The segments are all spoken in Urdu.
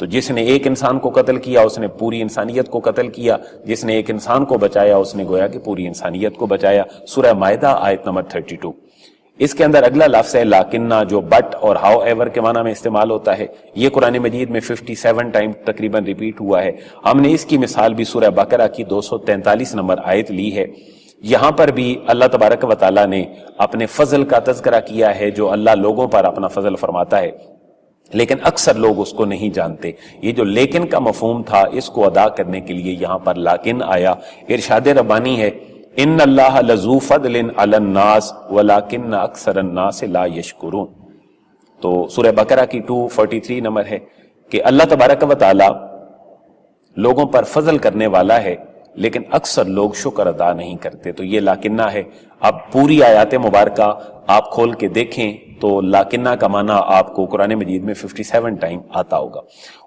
تو جس نے ایک انسان کو قتل کیا اس نے پوری انسانیت کو قتل کیا، جس نے ایک انسان کو بچایا اس نے گویا کہ پوری انسانیت کو بچایا۔ سورہ مائدہ آیت نمبر 32۔ اس کے اندر اگلا لفظ ہے لاکنہ، جو بٹ اور ہاؤ ایور کے معنی میں استعمال ہوتا ہے۔ یہ قرآن مجید میں 57 ٹائم تقریباً ریپیٹ ہوا ہے۔ ہم نے اس کی مثال بھی سورہ بقرہ کی 243 نمبر آیت لی ہے۔ یہاں پر بھی اللہ تبارک و تعالیٰ نے اپنے فضل کا تذکرہ کیا ہے، جو اللہ لوگوں پر اپنا فضل فرماتا ہے، لیکن اکثر لوگ اس کو نہیں جانتے۔ یہ جو لیکن کا مفہوم تھا، اس کو ادا کرنے کے لیے یہاں پر لاکن آیا۔ ارشاد ربانی ہے، ان اللہ لذو فضل علی الناس ولکن اکثر الناس لا یشکرون۔ تو سورہ بقرہ کی 243 نمبر ہے کہ اللہ تبارک و تعالی لوگوں پر فضل کرنے والا ہے، لیکن اکثر لوگ شکر ادا نہیں کرتے۔ تو یہ لاکنہ ہے۔ اب پوری آیات مبارکہ آپ کھول کے دیکھیں تو لاکنہ کا معنی آپ کو قرآن مجید میں 57 ٹائم آتا ہوگا۔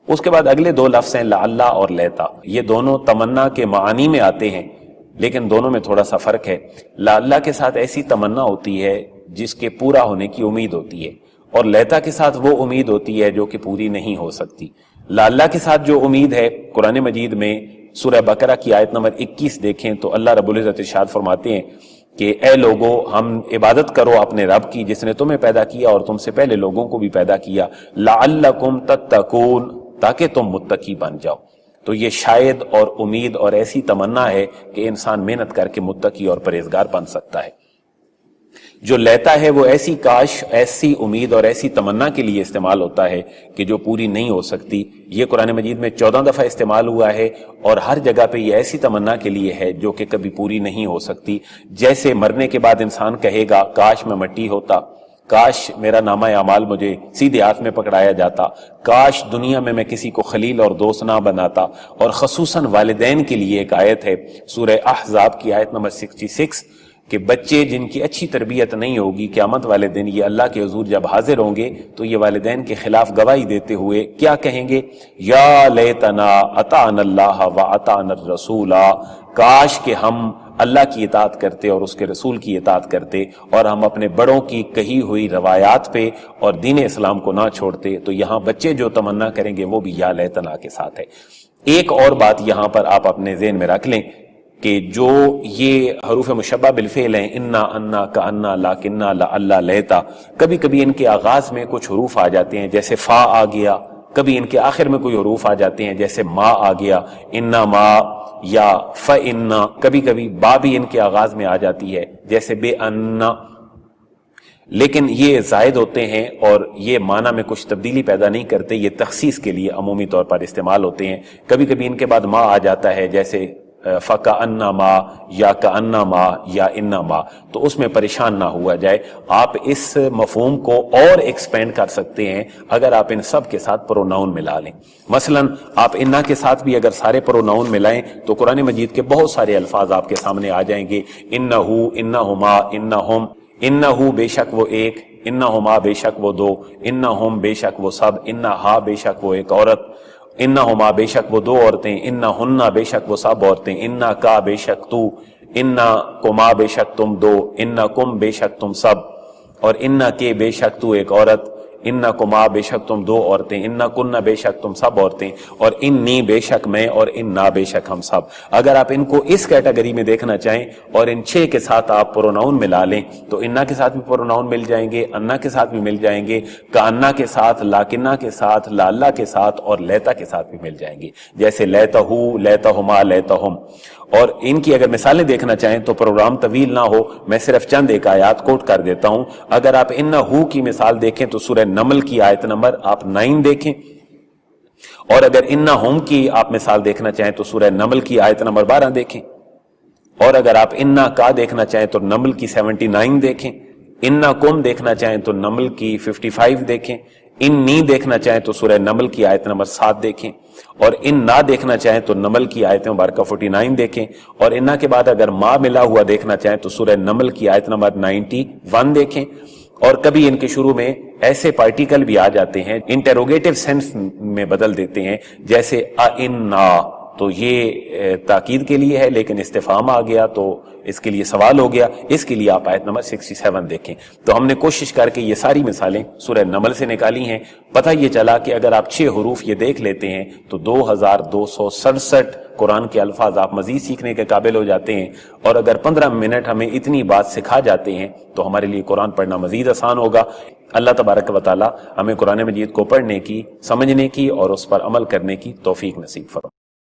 اس کے بعد اگلے دو لفظ ہیں لعلہ اور لیتا۔ یہ دونوں تمنا کے معانی میں آتے ہیں، لیکن دونوں میں تھوڑا سا فرق ہے۔ لعلہ کے ساتھ ایسی تمنا ہوتی ہے جس کے پورا ہونے کی امید ہوتی ہے، اور لیتا کے ساتھ وہ امید ہوتی ہے جو کہ پوری نہیں ہو سکتی۔ لعلہ کے ساتھ جو امید ہے قرآن مجید میں سورہ بقرہ کی آیت نمبر 21 دیکھیں تو اللہ رب العزت ارشاد فرماتے ہیں کہ اے لوگو، ہم عبادت کرو اپنے رب کی جس نے تمہیں پیدا کیا اور تم سے پہلے لوگوں کو بھی پیدا کیا، لعلکم تتقون، تاکہ تم متقی بن جاؤ۔ تو یہ شاید اور امید اور ایسی تمنا ہے کہ انسان محنت کر کے متقی اور پرہیزگار بن سکتا ہے۔ جو لیتا ہے وہ ایسی کاش، ایسی امید اور ایسی تمنا کے لیے استعمال ہوتا ہے کہ جو پوری نہیں ہو سکتی۔ یہ قرآن مجید میں 14 دفعہ استعمال ہوا ہے، اور ہر جگہ پہ یہ ایسی تمنا کے لیے ہے جو کہ کبھی پوری نہیں ہو سکتی۔ جیسے مرنے کے بعد انسان کہے گا کاش میں مٹی ہوتا، کاش میرا نامہ اعمال مجھے سیدھے ہاتھ میں پکڑایا جاتا، کاش دنیا میں کسی کو خلیل اور دوست نہ بناتا۔ اور خصوصاً والدین کے لیے ایک آیت ہے سورہ احزاب کی آیت نمبر 66 کہ بچے جن کی اچھی تربیت نہیں ہوگی، قیامت والے دن یہ اللہ کے حضور جب حاضر ہوں گے تو یہ والدین کے خلاف گواہی دیتے ہوئے کیا کہیں گے؟ یا لیتنا اطعنا اللہ واطعنا الرسول، کاش کہ ہم اللہ کی اطاعت کرتے اور اس کے رسول کی اطاعت کرتے، اور ہم اپنے بڑوں کی کہی ہوئی روایات پہ اور دین اسلام کو نہ چھوڑتے۔ تو یہاں بچے جو تمنا کریں گے وہ بھی یا لیتنا کے ساتھ ہے۔ ایک اور بات یہاں پر آپ اپنے ذہن میں رکھ لیں کہ جو یہ حروف مشبہ بالفعل ہیں، انا، انا، کانا، لاکنہ، لعلہ، لیتا، کبھی کبھی ان کے آغاز میں کچھ حروف آ جاتے ہیں جیسے فا آ گیا، کبھی ان کے آخر میں کوئی حروف آ جاتے ہیں جیسے ما آ گیا، انا ما یا فانا، کبھی کبھی با بھی ان کے آغاز میں آ جاتی ہے جیسے بے انا، لیکن یہ زائد ہوتے ہیں اور یہ معنی میں کچھ تبدیلی پیدا نہیں کرتے، یہ تخصیص کے لیے عمومی طور پر استعمال ہوتے ہیں۔ کبھی کبھی ان کے بعد ما آ جاتا ہے جیسے فَكَأَنَّمَا یا كَأَنَّمَا یا اِنَّمَا، تو اس میں پریشان نہ ہوا جائے۔ آپ اس مفہوم کو اور ایکسپینڈ کر سکتے ہیں اگر آپ ان سب کے ساتھ پروناؤن ملا لیں۔ مثلا آپ انا کے ساتھ بھی اگر سارے پروناؤن ملائیں تو قرآن مجید کے بہت سارے الفاظ آپ کے سامنے آ جائیں گے۔ انہو، انہما، انہم، انہو بے شک وہ ایک، انہما بے شک وہ دو، انہم بے شک وہ سب، انہا بے شک وہ ایک عورت، انہما بے شک وہ دو عورتیں، انہن بے شک وہ سب عورتیں، انہ کا بے شک تو، انہ کما بے شک تم دو، انہ کم بے شک تم سب، اور انہ کے بے شک تو ایک عورت، انہ کما بے شک تم دو عورتیں، انہ کنہ بے شک تم سب عورتیں، اور انی بے شک میں، اور انہ بے شک ہم سب۔ اگر آپ ان کو اس کیٹیگری میں دیکھنا چاہیں اور ان 6 کے ساتھ آپ پروناؤن ملا لیں تو انہ کے ساتھ بھی پروناؤن مل جائیں گے، انہ کے ساتھ بھی مل جائیں گے، کانہ کے ساتھ، لاکنہ کے ساتھ، لعلہ کے ساتھ، اور لیتا کے ساتہ بھی مل جائیں گے، جیسے لیتہو، لیتہما، لیتہم۔ اور ان کی اگر مثالیں دیکھنا چاہیں تو پروگرام طویل نہ ہو، میں صرف چند ایک آیات کوٹ کر دیتا ہوں۔ اگر آپ انہو کی مثال دیکھیں تو سورہ نمل کی آیت نمبر آپ 9 دیکھیں، اور اگر انہم کی آپ مثال دیکھنا چاہیں تو سورہ نمل کی آیت نمبر 12 دیکھیں، اور اگر آپ انہ کا دیکھنا چاہیں تو نمل کی 79 دیکھیں، انہ کم دیکھنا چاہیں تو نمل کی 55 دیکھیں، انی دیکھنا چاہیں تو سورہ نمل کی آیت نمبر 7 دیکھیں، اور ان نہ دیکھنا چاہیں تو نمل کی آیت مبارکہ 49 دیکھیں، اور انہ کے بعد اگر ما ملا ہوا دیکھنا چاہیں تو سورہ نمل کی آیت نمبر 91 دیکھیں۔ اور کبھی ان کے شروع میں ایسے پارٹیکل بھی آ جاتے ہیں انٹروگیٹو سینس میں بدل دیتے ہیں، جیسے اِنَّا، تو یہ تاکید کے لیے ہے، لیکن استفہام آ گیا تو اس کے لیے سوال ہو گیا، اس کے لیے آپ آیت نمبر 67 دیکھیں۔ تو ہم نے کوشش کر کے یہ ساری مثالیں سورہ نمل سے نکالی ہیں۔ پتہ یہ چلا کہ اگر آپ 6 حروف یہ دیکھ لیتے ہیں تو 2267 قرآن کے الفاظ آپ مزید سیکھنے کے قابل ہو جاتے ہیں، اور اگر 15 منٹ ہمیں اتنی بات سکھا جاتے ہیں تو ہمارے لیے قرآن پڑھنا مزید آسان ہوگا۔ اللہ تبارک و تعالی ہمیں قرآن مجید کو پڑھنے کی، سمجھنے کی اور اس پر عمل کرنے کی توفیق نصیب فرمائے۔